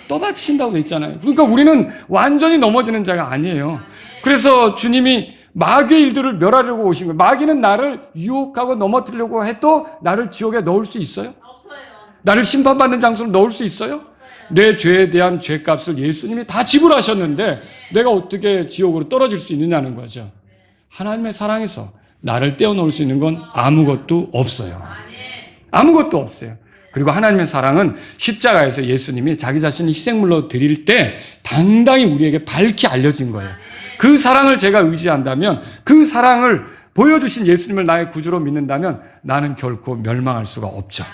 떠받치신다고 했잖아요. 그러니까 우리는 완전히 넘어지는 자가 아니에요. 그래서 주님이 마귀의 일들을 멸하려고 오신 거예요. 마귀는 나를 유혹하고 넘어뜨리려고 해도 나를 지옥에 넣을 수 있어요? 없어요. 나를 심판받는 장소로 넣을 수 있어요? 없어요. 내 죄에 대한 죄값을 예수님이 다 지불하셨는데 내가 어떻게 지옥으로 떨어질 수 있느냐는 거죠. 하나님의 사랑에서 나를 떼어놓을 수 있는 건 아무것도 없어요. 아무것도 없어요. 그리고 하나님의 사랑은 십자가에서 예수님이 자기 자신을 희생물로 드릴 때 당당히 우리에게 밝히 알려진 거예요. 그 사랑을 제가 의지한다면, 그 사랑을 보여주신 예수님을 나의 구주로 믿는다면 나는 결코 멸망할 수가 없죠.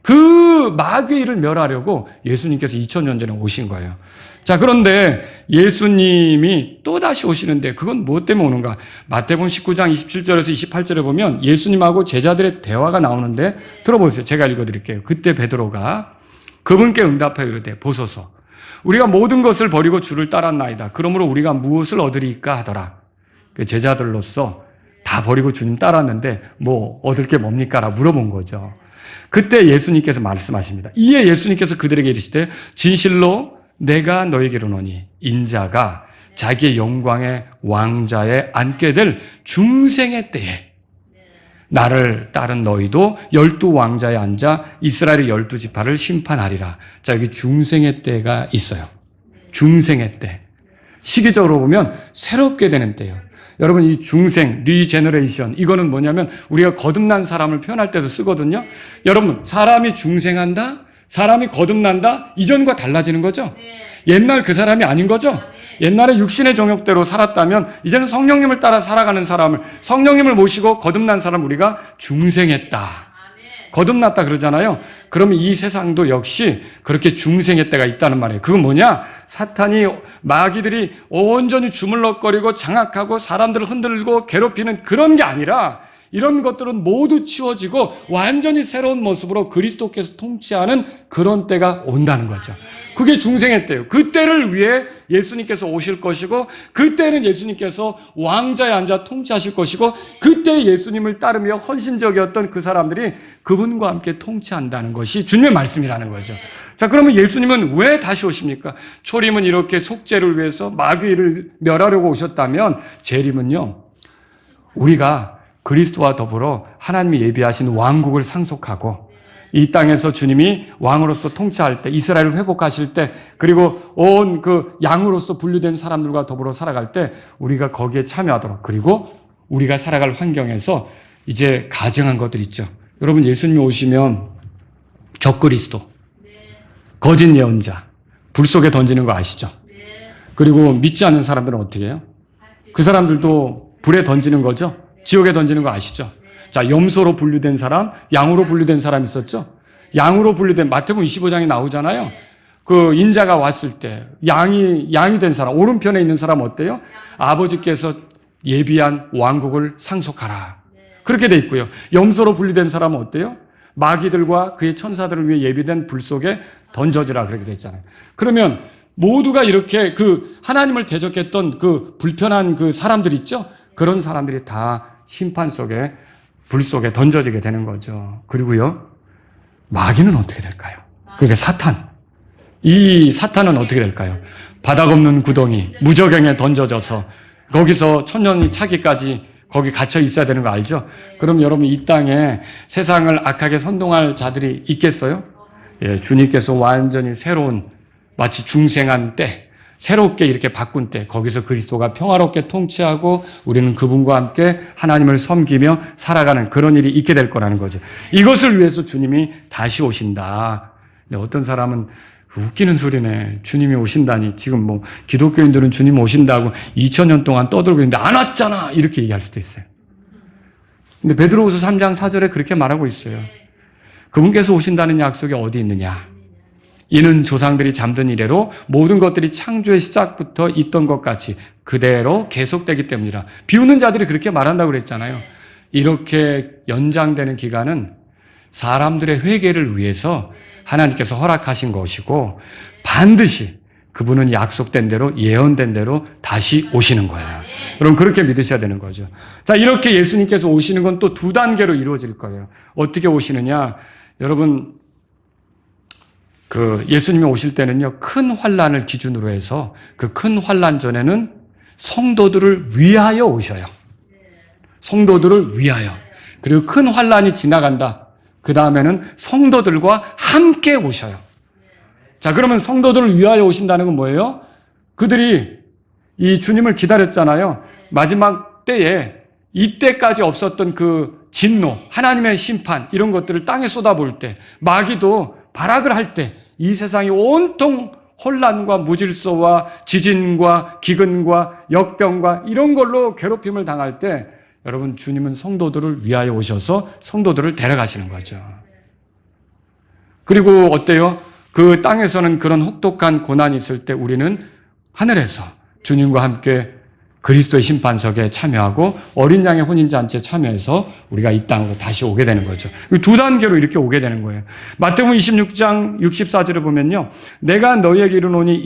그 마귀의 일을 멸하려고 예수님께서 2000년 전에 오신 거예요. 자, 그런데 예수님이 또다시 오시는데 그건 무엇 때문에 오는가? 마태복음 19장 27절에서 28절에 보면 예수님하고 제자들의 대화가 나오는데 들어보세요. 제가 읽어드릴게요. 그때 베드로가 그분께 응답하여 이르되 보소서 우리가 모든 것을 버리고 주를 따랐나이다. 그러므로 우리가 무엇을 얻으리까 하더라. 그 제자들로서 다 버리고 주님 따랐는데 뭐 얻을 게 뭡니까? 라 물어본 거죠. 그때 예수님께서 말씀하십니다. 이에 예수님께서 그들에게 이르시되 진실로 내가 너에게 이르노니 인자가 자기의 영광의 왕좌에 앉게 될 중생의 때에 나를 따른 너희도 12왕좌에 앉아 이스라엘의 12지파를 심판하리라. 자, 여기 중생의 때가 있어요. 중생의 때. 시기적으로 보면 새롭게 되는 때예요. 여러분, 이 중생, 리제너레이션, 이거는 뭐냐면 우리가 거듭난 사람을 표현할 때도 쓰거든요. 여러분, 사람이 중생한다? 사람이 거듭난다? 이전과 달라지는 거죠? 옛날 그 사람이 아닌 거죠? 옛날에 육신의 정욕대로 살았다면 이제는 성령님을 따라 살아가는 사람을, 성령님을 모시고 거듭난 사람을 우리가 중생했다. 거듭났다 그러잖아요. 그러면 이 세상도 역시 그렇게 중생의 때가 있다는 말이에요. 그건 뭐냐? 사탄이, 마귀들이 온전히 주물럭거리고 장악하고 사람들을 흔들고 괴롭히는 그런 게 아니라 이런 것들은 모두 치워지고 완전히 새로운 모습으로 그리스도께서 통치하는 그런 때가 온다는 거죠. 그게 중생의 때예요. 그 때를 위해 예수님께서 오실 것이고 그때는 예수님께서 왕좌에 앉아 통치하실 것이고 그때 예수님을 따르며 헌신적이었던 그 사람들이 그분과 함께 통치한다는 것이 주님의 말씀이라는 거죠. 자, 그러면 예수님은 왜 다시 오십니까? 초림은 이렇게 속죄를 위해서 마귀를 멸하려고 오셨다면 재림은요, 우리가 그리스도와 더불어 하나님이 예비하신 왕국을 상속하고 이 땅에서 주님이 왕으로서 통치할 때, 이스라엘을 회복하실 때, 그리고 온 그 양으로서 분류된 사람들과 더불어 살아갈 때 우리가 거기에 참여하도록, 그리고 우리가 살아갈 환경에서 이제 가정한 것들 있죠. 여러분, 예수님이 오시면 적그리스도, 거짓 예언자, 불 속에 던지는 거 아시죠? 그리고 믿지 않는 사람들은 어떻게 해요? 그 사람들도 불에 던지는 거죠? 지옥에 던지는 거 아시죠? 자, 염소로 분류된 사람, 양으로 분류된 사람 있었죠? 양으로 분류된, 마태복음 25장에 나오잖아요. 그 인자가 왔을 때 양이 된 사람, 오른편에 있는 사람 어때요? 아버지께서 예비한 왕국을 상속하라. 그렇게 돼 있고요. 염소로 분류된 사람은 어때요? 마귀들과 그의 천사들을 위해 예비된 불 속에 던져지라. 그렇게 돼 있잖아요. 그러면 모두가 이렇게 그 하나님을 대적했던 그 불편한 그 사람들 있죠? 그런 사람들이 다 심판 속에, 불 속에 던져지게 되는 거죠. 그리고요, 마귀는 어떻게 될까요? 그게 사탄. 이 사탄은 어떻게 될까요? 바닥 없는 구덩이, 무저갱에 던져져서 거기서 천년이 차기까지 거기 갇혀 있어야 되는 거 알죠? 그럼 여러분, 이 땅에 세상을 악하게 선동할 자들이 있겠어요? 예, 주님께서 완전히 새로운, 마치 중생한 때, 새롭게 이렇게 바꾼 때 거기서 그리스도가 평화롭게 통치하고 우리는 그분과 함께 하나님을 섬기며 살아가는 그런 일이 있게 될 거라는 거죠. 이것을 위해서 주님이 다시 오신다. 근데 어떤 사람은 웃기는 소리네. 주님이 오신다니. 지금 뭐 기독교인들은 주님 오신다고 2000년 동안 떠들고 있는데 안 왔잖아. 이렇게 얘기할 수도 있어요. 근데 베드로후서 3장 4절에 그렇게 말하고 있어요. 그분께서 오신다는 약속이 어디 있느냐? 이는 조상들이 잠든 이래로 모든 것들이 창조의 시작부터 있던 것 같이 그대로 계속되기 때문이라. 비웃는 자들이 그렇게 말한다고 그랬잖아요. 이렇게 연장되는 기간은 사람들의 회개를 위해서 하나님께서 허락하신 것이고 반드시 그분은 약속된 대로, 예언된 대로 다시 오시는 거예요. 여러분, 그렇게 믿으셔야 되는 거죠. 자, 이렇게 예수님께서 오시는 건 또 두 단계로 이루어질 거예요. 어떻게 오시느냐? 여러분, 그 예수님이 오실 때는요, 큰 환난을 기준으로 해서 그 큰 환난 전에는 성도들을 위하여 오셔요. 성도들을 위하여. 그리고 큰 환난이 지나간다. 그 다음에는 성도들과 함께 오셔요. 자, 그러면 성도들을 위하여 오신다는 건 뭐예요? 그들이 이 주님을 기다렸잖아요. 마지막 때에 이때까지 없었던 그 진노, 하나님의 심판 이런 것들을 땅에 쏟아볼 때, 마귀도 발악을 할 때 이 세상이 온통 혼란과 무질서와 지진과 기근과 역병과 이런 걸로 괴롭힘을 당할 때 여러분, 주님은 성도들을 위하여 오셔서 성도들을 데려가시는 거죠. 그리고 어때요? 그 땅에서는 그런 혹독한 고난이 있을 때 우리는 하늘에서 주님과 함께 그리스도의 심판석에 참여하고 어린 양의 혼인잔치에 참여해서 우리가 이 땅으로 다시 오게 되는 거죠. 두 단계로 이렇게 오게 되는 거예요. 마태복음 26장 64절에 보면요. 내가 너희에게 이르노니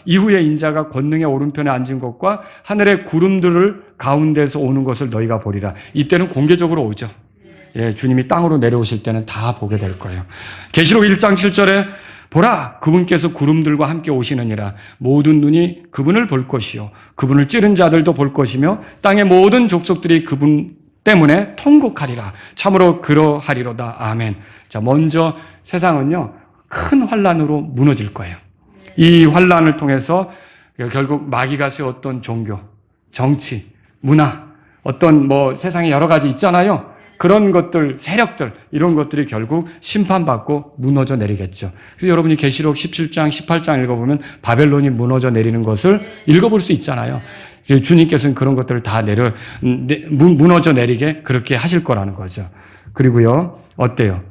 이후에 인자가 권능의 오른편에 앉은 것과 하늘의 구름들을 가운데서 오는 것을 너희가 보리라. 이때는 공개적으로 오죠. 예, 주님이 땅으로 내려오실 때는 다 보게 될 거예요. 계시록 1장 7절에 보라, 그분께서 구름들과 함께 오시느니라. 모든 눈이 그분을 볼 것이요 그분을 찌른 자들도 볼 것이며 땅의 모든 족속들이 그분 때문에 통곡하리라. 참으로 그러하리로다. 아멘. 자, 먼저 세상은요, 큰 환란으로 무너질 거예요. 이 환란을 통해서 결국 마귀가 세웠던 종교, 정치, 문화, 어떤 세상에 여러 가지 있잖아요. 그런 것들, 세력들, 이런 것들이 결국 심판받고 무너져 내리겠죠. 그래서 여러분이 계시록 17장, 18장 읽어보면 바벨론이 무너져 내리는 것을 읽어볼 수 있잖아요. 주님께서는 그런 것들을 다 무너져 내리게 그렇게 하실 거라는 거죠. 그리고요, 어때요?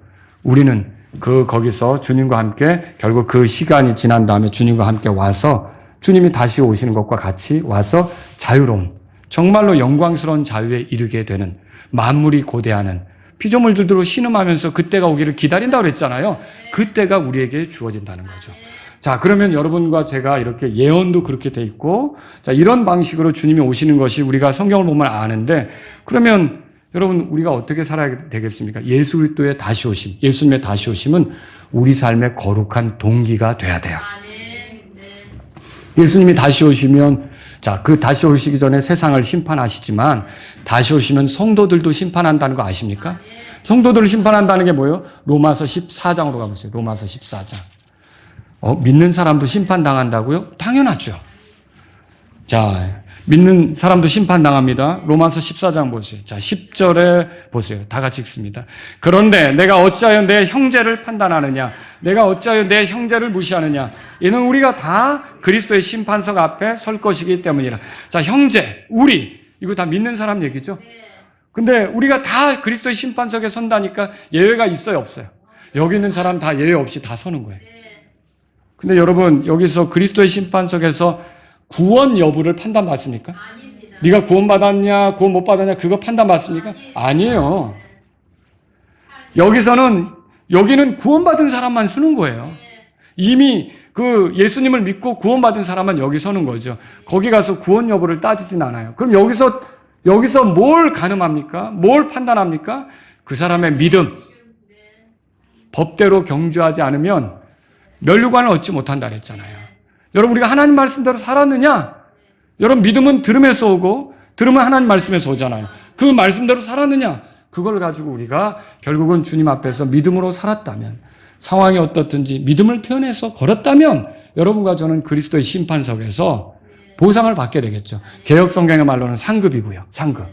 우리는 거기서 주님과 함께 결국 그 시간이 지난 다음에 주님과 함께 와서 주님이 다시 오시는 것과 같이 와서 자유로운, 정말로 영광스러운 자유에 이르게 되는, 만물이 고대하는, 피조물들도 신음하면서 그때가 오기를 기다린다고 그랬잖아요. 그때가 우리에게 주어진다는 거죠. 자, 그러면 여러분과 제가 이렇게 예언도 그렇게 돼 있고, 자, 이런 방식으로 주님이 오시는 것이 우리가 성경을 보면 아는데, 그러면 여러분, 우리가 어떻게 살아야 되겠습니까? 예수 그리스도의 다시 오심, 예수님의 다시 오심은 우리 삶의 거룩한 동기가 돼야 돼요. 예수님이 다시 오시면, 자, 그 다시 오시기 전에 세상을 심판하시지만 다시 오시면 성도들도 심판한다는 거 아십니까? 성도들을 심판한다는 게 뭐예요? 로마서 14장으로 가보세요. 로마서 14장. 믿는 사람도 심판당한다고요? 당연하죠. 자, 믿는 사람도 심판당합니다. 로마서 14장 보세요. 자, 10절에 보세요. 다 같이 읽습니다. 그런데 내가 어찌하여 내 형제를 판단하느냐? 내가 어찌하여 내 형제를 무시하느냐? 이는 우리가 다 그리스도의 심판석 앞에 설 것이기 때문이라. 자, 형제, 우리, 이거 다 믿는 사람 얘기죠? 근데 우리가 다 그리스도의 심판석에 선다니까 예외가 있어요, 없어요? 여기 있는 사람 다 예외 없이 다 서는 거예요. 근데 여러분, 여기서 그리스도의 심판석에서 구원 여부를 판단받습니까? 아닙니다. 네가 구원받았냐, 구원 못 받았냐, 그거 판단받습니까? 아니에요. 여기는 구원받은 사람만 서는 거예요. 이미 그 예수님을 믿고 구원받은 사람만 여기 서는 거죠. 거기 가서 구원 여부를 따지진 않아요. 그럼 여기서 뭘 가늠합니까? 뭘 판단합니까? 그 사람의 믿음. 법대로 경주하지 않으면 면류관을 얻지 못한다 그랬잖아요. 여러분, 우리가 하나님 말씀대로 살았느냐? 여러분, 믿음은 들음에서 오고 들음은 하나님 말씀에서 오잖아요. 그 말씀대로 살았느냐? 그걸 가지고 우리가 결국은 주님 앞에서 믿음으로 살았다면, 상황이 어떻든지 믿음을 표현해서 걸었다면 여러분과 저는 그리스도의 심판석에서 보상을 받게 되겠죠. 개역 성경의 말로는 상급이고요. 상급.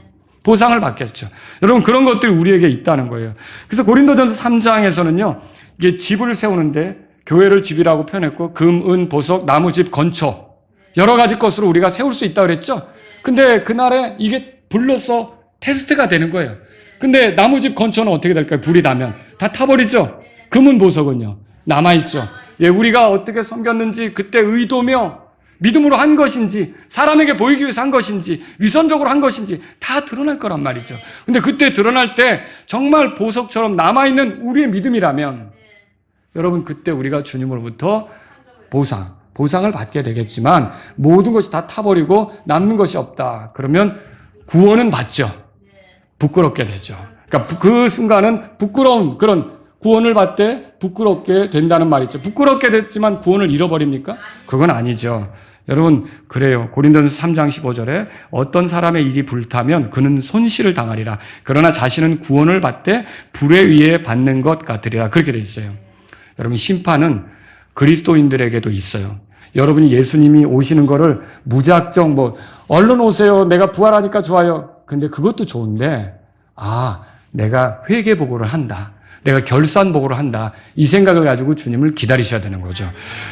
보상을 받겠죠. 여러분, 그런 것들이 우리에게 있다는 거예요. 그래서 고린도전서 3장에서는요. 이게 집을 세우는데 교회를 집이라고 표현했고 금, 은, 보석, 나무집, 건초 여러 가지 것으로 우리가 세울 수 있다고 그랬죠. 근데 그날에 이게 불로서 테스트가 되는 거예요. 근데 나무집, 건초는 어떻게 될까요? 불이 나면 다 타버리죠. 금은, 보석은요 남아있죠. 예, 우리가 어떻게 섬겼는지, 그때 의도며 믿음으로 한 것인지, 사람에게 보이기 위해서 한 것인지, 위선적으로 한 것인지 다 드러날 거란 말이죠. 근데 그때 드러날 때 정말 보석처럼 남아있는 우리의 믿음이라면 여러분, 그때 우리가 주님으로부터 보상을 받게 되겠지만 모든 것이 다 타버리고 남는 것이 없다. 그러면 구원은 받죠. 부끄럽게 되죠. 그러니까 그 순간은 부끄러운 그런 구원을 받되 부끄럽게 된다는 말이죠. 부끄럽게 됐지만 구원을 잃어버립니까? 그건 아니죠. 여러분, 그래요. 고린도전서 3장 15절에 어떤 사람의 일이 불타면 그는 손실을 당하리라. 그러나 자신은 구원을 받되 불에 의해 받는 것 같으리라. 그렇게 돼 있어요. 여러분, 심판은 그리스도인들에게도 있어요. 여러분이 예수님이 오시는 거를 무작정 얼른 오세요. 내가 부활하니까 좋아요. 근데 그것도 좋은데, 내가 회개보고를 한다. 내가 결산보고를 한다. 이 생각을 가지고 주님을 기다리셔야 되는 거죠.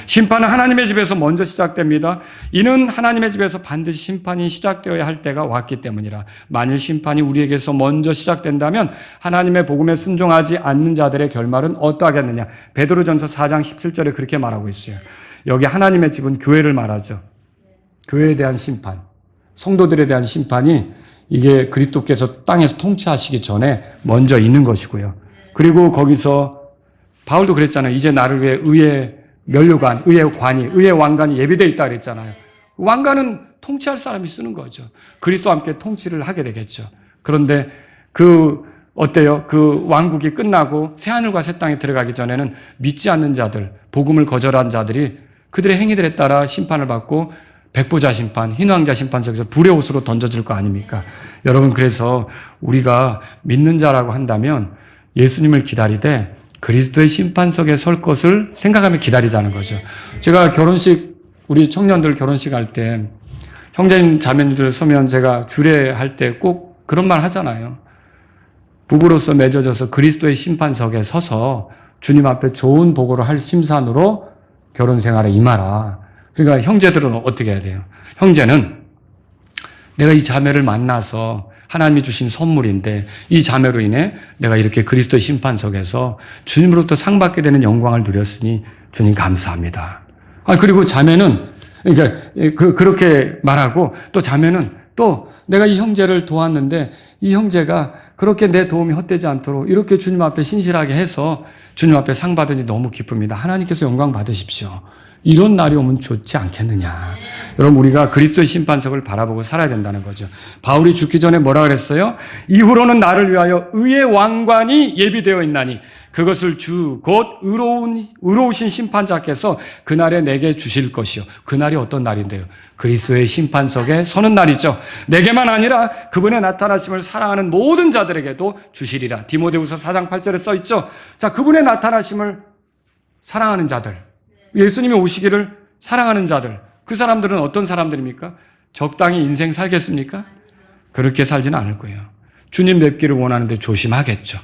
심판은 하나님의 집에서 먼저 시작됩니다. 이는 하나님의 집에서 반드시 심판이 시작되어야 할 때가 왔기 때문이라. 만일 심판이 우리에게서 먼저 시작된다면 하나님의 복음에 순종하지 않는 자들의 결말은 어떠하겠느냐. 베드로전서 4장 17절에 그렇게 말하고 있어요. 여기 하나님의 집은 교회를 말하죠. 교회에 대한 심판, 성도들에 대한 심판이 이게 그리스도께서 땅에서 통치하시기 전에 먼저 있는 것이고요. 그리고 거기서 바울도 그랬잖아요. 이제 나를 위해 의의 면류관, 의의 관이, 의의 왕관이 예비되어 있다 그랬잖아요. 왕관은 통치할 사람이 쓰는 거죠. 그리스도와 함께 통치를 하게 되겠죠. 그런데 어때요? 그 왕국이 끝나고 새하늘과 새 땅에 들어가기 전에는 믿지 않는 자들, 복음을 거절한 자들이 그들의 행위들에 따라 심판을 받고 백보자 심판, 흰왕자 심판 속에서 불의 옷으로 던져질 거 아닙니까? 여러분, 그래서 우리가 믿는 자라고 한다면 예수님을 기다리되 그리스도의 심판석에 설 것을 생각하며 기다리자는 거죠. 제가 우리 청년들 결혼식 할 때 형제님, 자매님들 서면 제가 주례할 때 꼭 그런 말 하잖아요. 부부로서 맺어져서 그리스도의 심판석에 서서 주님 앞에 좋은 보고를 할 심산으로 결혼 생활에 임하라. 그러니까 형제들은 어떻게 해야 돼요? 형제는 내가 이 자매를 만나서 하나님이 주신 선물인데 이 자매로 인해 내가 이렇게 그리스도의 심판석에서 주님으로부터 상 받게 되는 영광을 누렸으니 주님 감사합니다. 그리고 자매는 그렇게 말하고 또 자매는 또 내가 이 형제를 도왔는데 이 형제가 그렇게 내 도움이 헛되지 않도록 이렇게 주님 앞에 신실하게 해서 주님 앞에 상 받으니 너무 기쁩니다. 하나님께서 영광 받으십시오. 이런 날이 오면 좋지 않겠느냐. 여러분, 우리가 그리스도의 심판석을 바라보고 살아야 된다는 거죠. 바울이 죽기 전에 뭐라 그랬어요? 이후로는 나를 위하여 의의 왕관이 예비되어 있나니 그것을 곧 의로우신 심판자께서 그날에 내게 주실 것이요. 그날이 어떤 날인데요? 그리스도의 심판석에 서는 날이죠. 내게만 아니라 그분의 나타나심을 사랑하는 모든 자들에게도 주시리라. 디모데후서 4장 8절에 써 있죠. 자, 그분의 나타나심을 사랑하는 자들, 예수님이 오시기를 사랑하는 자들, 그 사람들은 어떤 사람들입니까? 적당히 인생 살겠습니까? 그렇게 살지는 않을 거예요. 주님 뵙기를 원하는데 조심하겠죠.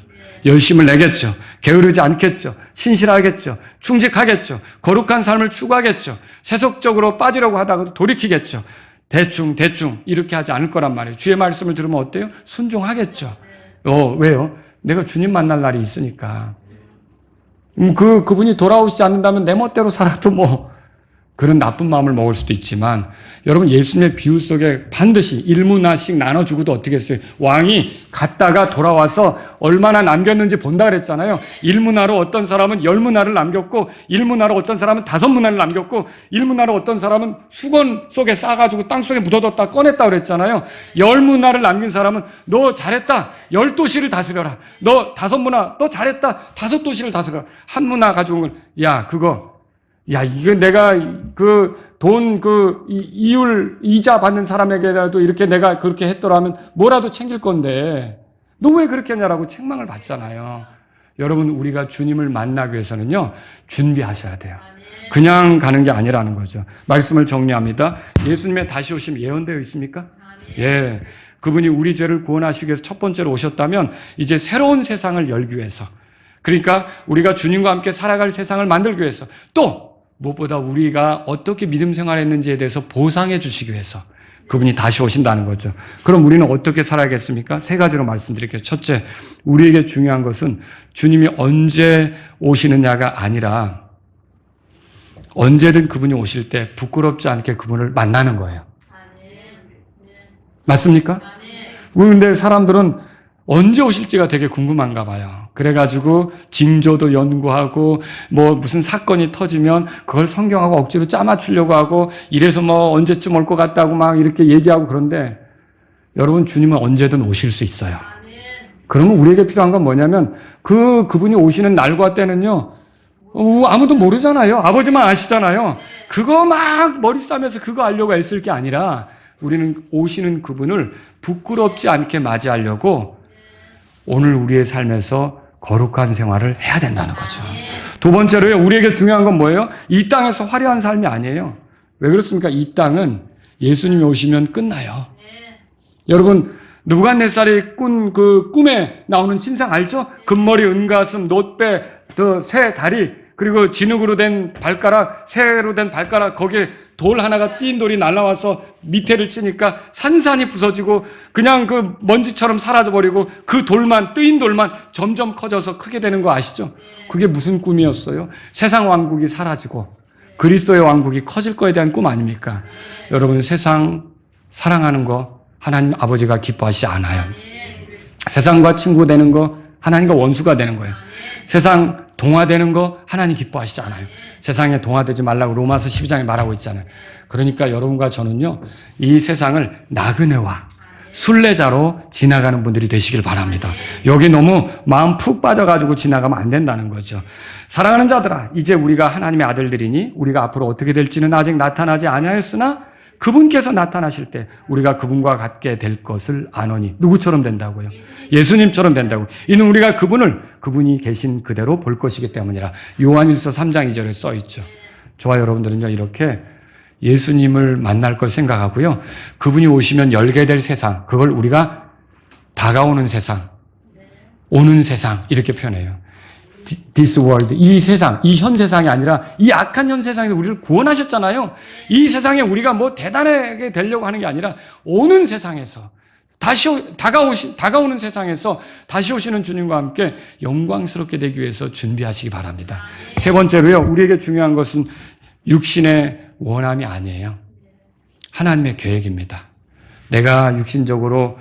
열심을 내겠죠. 게으르지 않겠죠. 신실하겠죠. 충직하겠죠. 거룩한 삶을 추구하겠죠. 세속적으로 빠지려고 하다가도 돌이키겠죠. 대충 이렇게 하지 않을 거란 말이에요. 주의 말씀을 들으면 어때요? 순종하겠죠. 왜요? 내가 주님 만날 날이 있으니까. 그분이 돌아오시지 않는다면 내 멋대로 살아도 그런 나쁜 마음을 먹을 수도 있지만, 여러분, 예수님의 비유 속에 반드시 일문화씩 나눠주고도 어떻게 했어요? 왕이 갔다가 돌아와서 얼마나 남겼는지 본다 그랬잖아요. 1문화로 어떤 사람은 10문화를 남겼고, 1문화로 어떤 사람은 5문화를 남겼고, 1문화로 어떤 사람은 수건 속에 싸가지고 땅속에 묻어뒀다 꺼냈다 그랬잖아요. 10문화를 남긴 사람은 너 잘했다. 10도시를 다스려라. 너 5문화, 너 잘했다. 5도시를 다스려라. 1문화 가지고 온 걸, 이거 내가 이율, 이자 받는 사람에게라도 이렇게 내가 그렇게 했더라면 뭐라도 챙길 건데, 너 왜 그렇게 했냐라고 책망을 받잖아요. 여러분, 우리가 주님을 만나기 위해서는요, 준비하셔야 돼요. 그냥 가는 게 아니라는 거죠. 말씀을 정리합니다. 예수님의 다시 오심 예언되어 있습니까? 예. 그분이 우리 죄를 구원하시기 위해서 첫 번째로 오셨다면, 이제 새로운 세상을 열기 위해서, 그러니까 우리가 주님과 함께 살아갈 세상을 만들기 위해서, 또 무엇보다 우리가 어떻게 믿음 생활했는지에 대해서 보상해 주시기 위해서 그분이 다시 오신다는 거죠. 그럼 우리는 어떻게 살아야겠습니까? 3가지로 말씀드릴게요. 첫째, 우리에게 중요한 것은 주님이 언제 오시느냐가 아니라 언제든 그분이 오실 때 부끄럽지 않게 그분을 만나는 거예요. 맞습니까? 그런데 사람들은 언제 오실지가 되게 궁금한가 봐요. 그래가지고 징조도 연구하고 무슨 사건이 터지면 그걸 성경하고 억지로 짜맞추려고 하고 이래서 언제쯤 올 것 같다고 막 이렇게 얘기하고. 그런데 여러분, 주님은 언제든 오실 수 있어요. 그러면 우리에게 필요한 건 뭐냐면 그분이 오시는 날과 때는요, 아무도 모르잖아요. 아버지만 아시잖아요. 그거 막 머리 싸매서 그거 알려고 애쓸 게 아니라 우리는 오시는 그분을 부끄럽지 않게 맞이하려고 오늘 우리의 삶에서 거룩한 생활을 해야 된다는 거죠. 두 번째로요, 우리에게 중요한 건 뭐예요? 이 땅에서 화려한 삶이 아니에요. 왜 그렇습니까? 이 땅은 예수님이 오시면 끝나요. 여러분, 느부갓네살이 꾼 그 꿈에 나오는 신상 알죠? 금머리, 은가슴, 놋배, 새 다리, 그리고 진흙으로 된 발가락, 새로 된 발가락, 거기에 돌 하나가 띈 돌이 날아와서 밑에를 치니까 산산이 부서지고 그냥 그 먼지처럼 사라져버리고 그 돌만, 뜨인 돌만 점점 커져서 크게 되는 거 아시죠? 그게 무슨 꿈이었어요? 세상 왕국이 사라지고 그리스도의 왕국이 커질 거에 대한 꿈 아닙니까? 여러분, 세상 사랑하는 거 하나님 아버지가 기뻐하시지 않아요. 세상과 친구 되는 거 하나님과 원수가 되는 거예요. 세상 동화되는 거 하나님 기뻐하시지 않아요. 세상에 동화되지 말라고 로마서 12장에 말하고 있잖아요. 그러니까 여러분과 저는요, 이 세상을 나그네와 순례자로 지나가는 분들이 되시길 바랍니다. 여기 너무 마음 푹 빠져가지고 지나가면 안 된다는 거죠. 사랑하는 자들아, 이제 우리가 하나님의 아들들이니 우리가 앞으로 어떻게 될지는 아직 나타나지 아니하였으나 그분께서 나타나실 때 우리가 그분과 같게 될 것을 아노니. 누구처럼 된다고요? 예수님처럼 된다고. 이는 우리가 그분이 계신 그대로 볼 것이기 때문이라. 요한일서 3장 2절에 써 있죠. 저와 여러분들은요, 이렇게 예수님을 만날 걸 생각하고요, 그분이 오시면 열게 될 세상, 그걸 우리가 다가오는 세상, 오는 세상 이렇게 표현해요. This world, 이 세상, 이 현 세상이 아니라 이 악한 현 세상에서 우리를 구원하셨잖아요. 이 세상에 우리가 뭐 대단하게 되려고 하는 게 아니라 오는 세상에서 다가오는 세상에서 다시 오시는 주님과 함께 영광스럽게 되기 위해서 준비하시기 바랍니다. 세 번째로요, 우리에게 중요한 것은 육신의 원함이 아니에요. 하나님의 계획입니다. 내가 육신적으로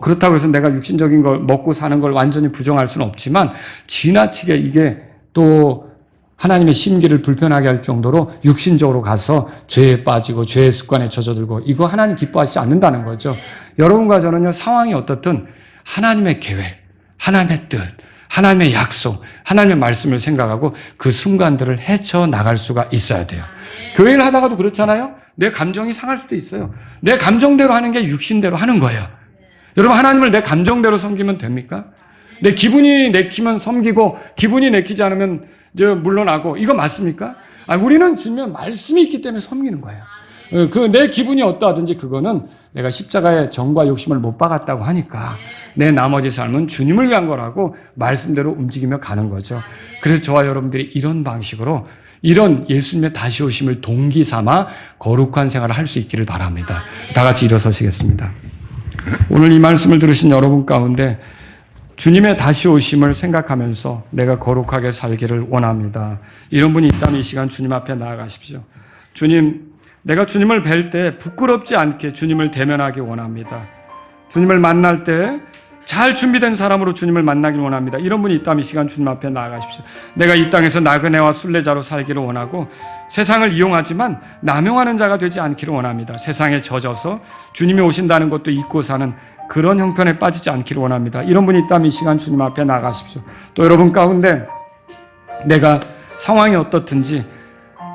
그렇다고 해서 내가 육신적인 걸 먹고 사는 걸 완전히 부정할 수는 없지만 지나치게 이게 또 하나님의 심기를 불편하게 할 정도로 육신적으로 가서 죄에 빠지고 죄의 습관에 젖어들고 이거 하나님 기뻐하시지 않는다는 거죠. 여러분과 저는요, 상황이 어떻든 하나님의 계획, 하나님의 뜻, 하나님의 약속, 하나님의 말씀을 생각하고 그 순간들을 헤쳐나갈 수가 있어야 돼요. 교회를 하다가도 그렇잖아요. 내 감정이 상할 수도 있어요. 내 감정대로 하는 게 육신대로 하는 거예요. 여러분, 하나님을 내 감정대로 섬기면 됩니까? 내 기분이 내키면 섬기고 기분이 내키지 않으면 물러나고 이거 맞습니까? 우리는 지금 말씀이 있기 때문에 섬기는 거예요. 내 기분이 어떠하든지 그거는 내가 십자가의 정과 욕심을 못 박았다고 하니까 내 나머지 삶은 주님을 위한 거라고 말씀대로 움직이며 가는 거죠. 그래서 저와 여러분들이 이런 방식으로 이런 예수님의 다시 오심을 동기 삼아 거룩한 생활을 할 수 있기를 바랍니다. 다 같이 일어서시겠습니다. 오늘 이 말씀을 들으신 여러분 가운데 주님의 다시 오심을 생각하면서 내가 거룩하게 살기를 원합니다. 이런 분이 있다면 이 시간 주님 앞에 나아가십시오. 주님, 내가 주님을 뵐 때 부끄럽지 않게 주님을 대면하기 원합니다. 주님을 만날 때 잘 준비된 사람으로 주님을 만나길 원합니다. 이런 분이 있다면 이 시간 주님 앞에 나아가십시오. 내가 이 땅에서 나그네와 순례자로 살기를 원하고 세상을 이용하지만 남용하는 자가 되지 않기를 원합니다. 세상에 젖어서 주님이 오신다는 것도 잊고 사는 그런 형편에 빠지지 않기를 원합니다. 이런 분이 있다면 이 시간 주님 앞에 나아가십시오. 또 여러분 가운데 내가 상황이 어떻든지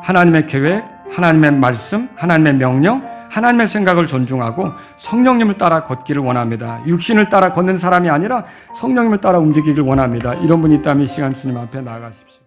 하나님의 계획, 하나님의 말씀, 하나님의 명령, 하나님의 생각을 존중하고 성령님을 따라 걷기를 원합니다. 육신을 따라 걷는 사람이 아니라 성령님을 따라 움직이길 원합니다. 이런 분이 있다면 이 시간 주님 앞에 나아가십시오.